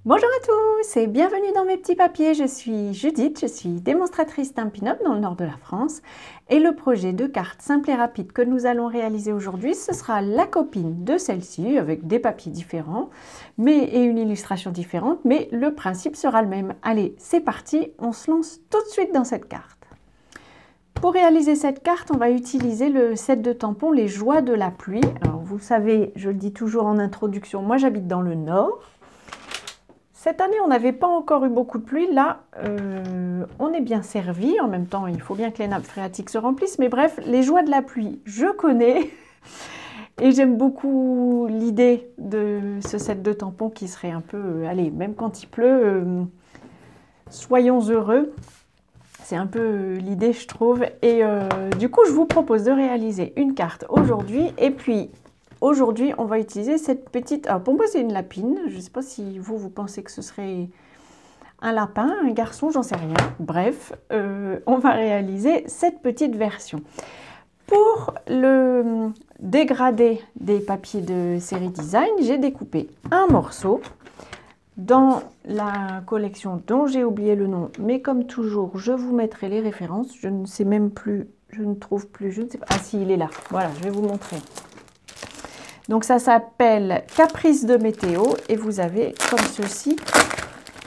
Bonjour à tous et bienvenue dans mes petits papiers. Je suis Judith, je suis démonstratrice Stampin' Up dans le nord de la France et le projet de carte simple et rapide que nous allons réaliser aujourd'hui, ce sera la copine de celle-ci avec des papiers différents et une illustration différente, mais le principe sera le même. Allez, c'est parti, on se lance tout de suite dans cette carte. Pour réaliser cette carte, on va utiliser le set de tampons Les Joies de la pluie. Alors vous savez, je le dis toujours en introduction, moi j'habite dans le nord. Cette année, on n'avait pas encore eu beaucoup de pluie. Là, on est bien servi. En même temps, il faut bien que les nappes phréatiques se remplissent. Mais bref, les joies de la pluie, je connais. Et j'aime beaucoup l'idée de ce set de tampons qui serait un peu... allez, même quand il pleut, soyons heureux. C'est un peu l'idée, je trouve. Et du coup, je vous propose de réaliser une carte aujourd'hui. Et puis... aujourd'hui, on va utiliser cette petite... alors pour moi, c'est une lapine. Je ne sais pas si vous pensez que ce serait un lapin, un garçon, j'en sais rien. Bref, on va réaliser cette petite version. Pour le dégradé des papiers de série design, j'ai découpé un morceau dans la collection dont j'ai oublié le nom. Mais comme toujours, je vous mettrai les références. Je ne sais même plus, je ne trouve plus, je ne sais pas. Ah si, il est là. Voilà, je vais vous montrer. Donc ça s'appelle Caprice de météo et vous avez comme ceci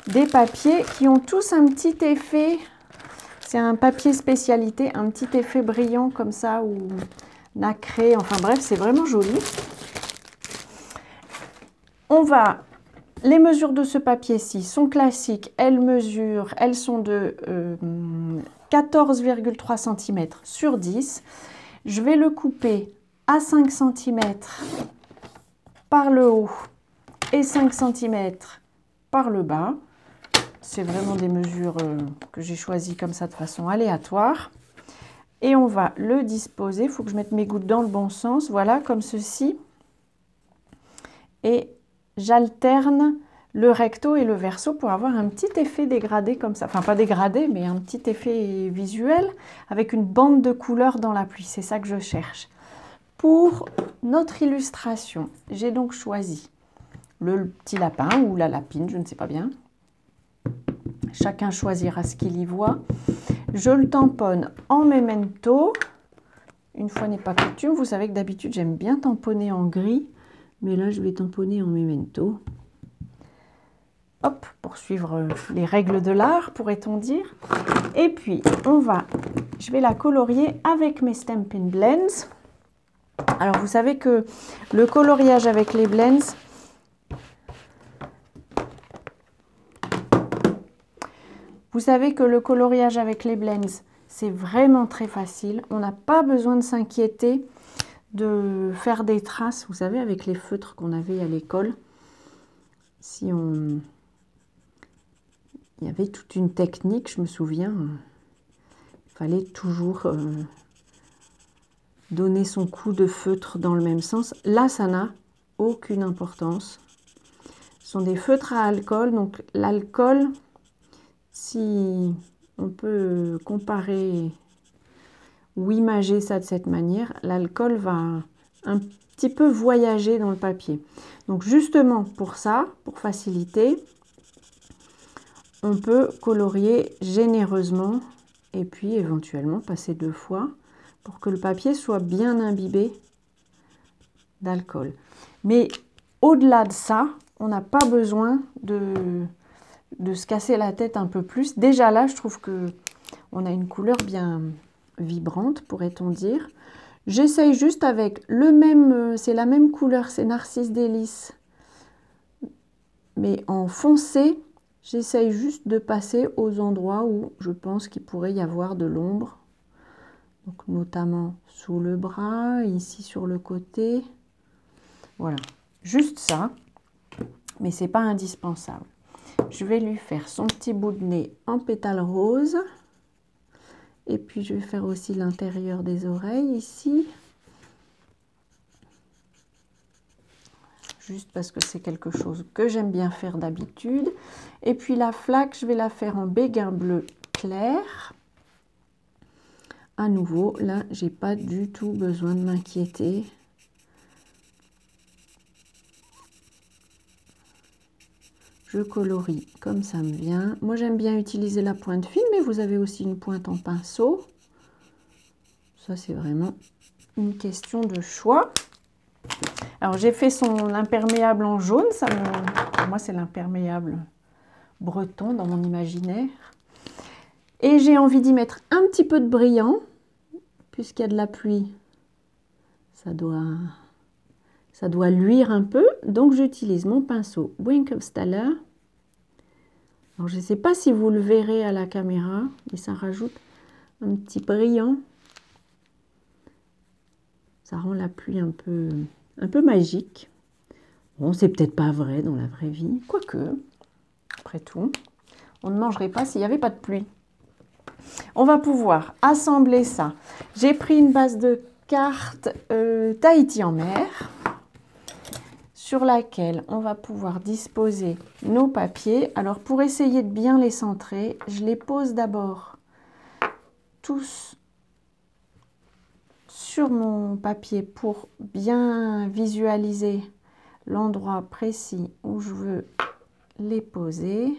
des papiers qui ont tous un petit effet, c'est un papier spécialité, un petit effet brillant comme ça ou nacré, enfin bref, c'est vraiment joli. Les mesures de ce papier-ci sont classiques, elles sont de 14,3 cm sur 10. Je vais le couper à 5 cm par le haut et 5 cm par le bas. C'est vraiment des mesures que j'ai choisies comme ça de façon aléatoire. Et on va le disposer, il faut que je mette mes gouttes dans le bon sens, voilà, comme ceci. Et j'alterne le recto et le verso pour avoir un petit effet dégradé comme ça. Enfin, pas dégradé, mais un petit effet visuel avec une bande de couleurs dans la pluie. C'est ça que je cherche. Pour notre illustration, j'ai donc choisi le petit lapin ou la lapine, je ne sais pas bien. Chacun choisira ce qu'il y voit. Je le tamponne en memento. Une fois n'est pas coutume, vous savez que d'habitude j'aime bien tamponner en gris, mais là je vais tamponner en memento. Hop, pour suivre les règles de l'art, pourrait-on dire. Et puis, je vais la colorier avec mes Stampin' Blends. Alors, vous savez que le coloriage avec les blends, c'est vraiment très facile. On n'a pas besoin de s'inquiéter de faire des traces, vous savez, avec les feutres qu'on avait à l'école. Il y avait toute une technique, je me souviens, il fallait toujours donner son coup de feutre dans le même sens. Là, ça n'a aucune importance. Ce sont des feutres à alcool, donc l'alcool, si on peut comparer ou imager ça de cette manière, l'alcool va un petit peu voyager dans le papier. Donc justement pour ça, pour faciliter, on peut colorier généreusement et puis éventuellement passer 2 fois pour que le papier soit bien imbibé d'alcool. Mais au-delà de ça, on n'a pas besoin de se casser la tête un peu plus. Déjà là, je trouve que on a une couleur bien vibrante, pourrait-on dire. J'essaye juste avec le même, c'est la même couleur, c'est Narcisse Délice, mais en foncé. J'essaye juste de passer aux endroits où je pense qu'il pourrait y avoir de l'ombre. Donc notamment sous le bras, ici sur le côté. Voilà, juste ça, mais c'est pas indispensable. Je vais lui faire son petit bout de nez en pétales roses. Et puis je vais faire aussi l'intérieur des oreilles ici. Juste parce que c'est quelque chose que j'aime bien faire d'habitude. Et puis la flaque, je vais la faire en béguin bleu clair. À nouveau, là, j'ai pas du tout besoin de m'inquiéter. Je colorie comme ça me vient. Moi, j'aime bien utiliser la pointe fine, mais vous avez aussi une pointe en pinceau. Ça, c'est vraiment une question de choix. Alors, j'ai fait son imperméable en jaune. Pour moi, c'est l'imperméable breton dans mon imaginaire. Et j'ai envie d'y mettre un petit peu de brillant, puisqu'il y a de la pluie. Ça doit luire un peu. Donc, j'utilise mon pinceau Winklestaller. Alors, je ne sais pas si vous le verrez à la caméra, mais ça rajoute un petit brillant. Ça rend la pluie un peu magique. Bon, c'est peut-être pas vrai dans la vraie vie, quoique, après tout, on ne mangerait pas s'il n'y avait pas de pluie. On va pouvoir assembler ça. J'ai pris une base de cartes Tahiti en mer, sur laquelle on va pouvoir disposer nos papiers. Alors, pour essayer de bien les centrer, je les pose d'abord tous sur mon papier pour bien visualiser l'endroit précis où je veux les poser.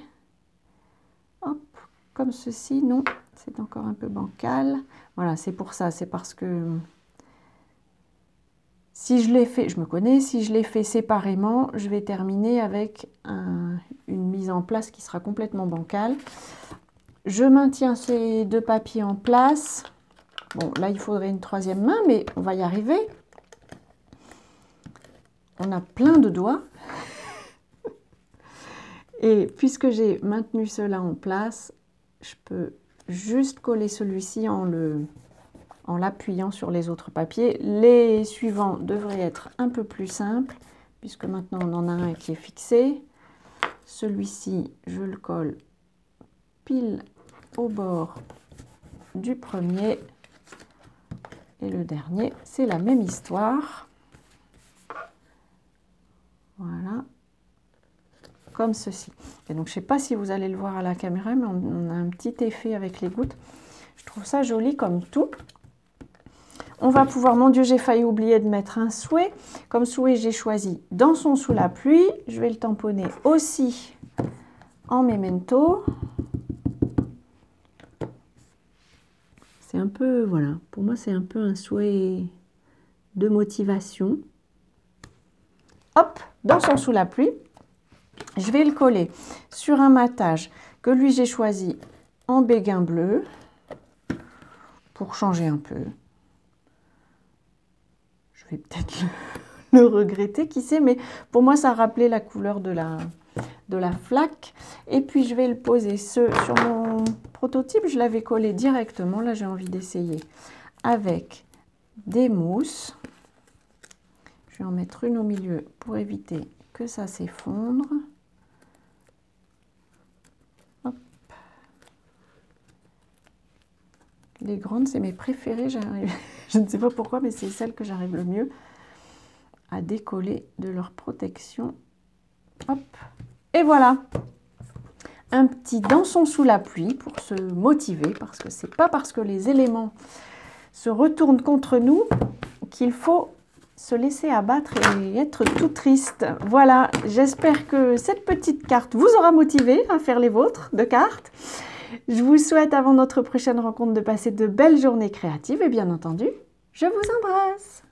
Hop, comme ceci. Non, c'est encore un peu bancal. Voilà, c'est pour ça, c'est parce que si je l'ai fait, je me connais, si je l'ai fait séparément, je vais terminer avec une mise en place qui sera complètement bancale. Je maintiens ces deux papiers en place. Bon, là, il faudrait une troisième main, mais on va y arriver. On a plein de doigts. Et puisque j'ai maintenu cela en place, je peux juste coller celui-ci en l'appuyant sur les autres papiers. Les suivants devraient être un peu plus simples, puisque maintenant on en a un qui est fixé. Celui-ci, je le colle pile au bord du premier. Et le dernier, c'est la même histoire. Voilà. Comme ceci. Et donc, je ne sais pas si vous allez le voir à la caméra, mais on a un petit effet avec les gouttes. Je trouve ça joli comme tout. On va pouvoir, mon Dieu, j'ai failli oublier de mettre un souhait. Comme souhait, j'ai choisi Dansons sous la pluie. Je vais le tamponner aussi en memento. C'est un peu, voilà, pour moi, c'est un peu un souhait de motivation. Hop, Dansons sous la pluie. Je vais le coller sur un matage que lui, j'ai choisi en béguin bleu pour changer un peu. Je vais peut-être le regretter, qui sait, mais pour moi, ça rappelait la couleur de la flaque. Et puis, je vais le poser sur mon prototype. Je l'avais collé directement. Là, j'ai envie d'essayer avec des mousses. Je vais en mettre une au milieu pour éviter que ça s'effondre. Hop. Les grandes, c'est mes préférées. Je ne sais pas pourquoi, mais c'est celles que j'arrive le mieux à décoller de leur protection. Hop. Et voilà. Un petit Dansons sous la pluie pour se motiver, parce que c'est pas parce que les éléments se retournent contre nous qu'il faut se laisser abattre et être tout triste. Voilà, j'espère que cette petite carte vous aura motivé à faire les vôtres de cartes. Je vous souhaite, avant notre prochaine rencontre, de passer de belles journées créatives et bien entendu, je vous embrasse.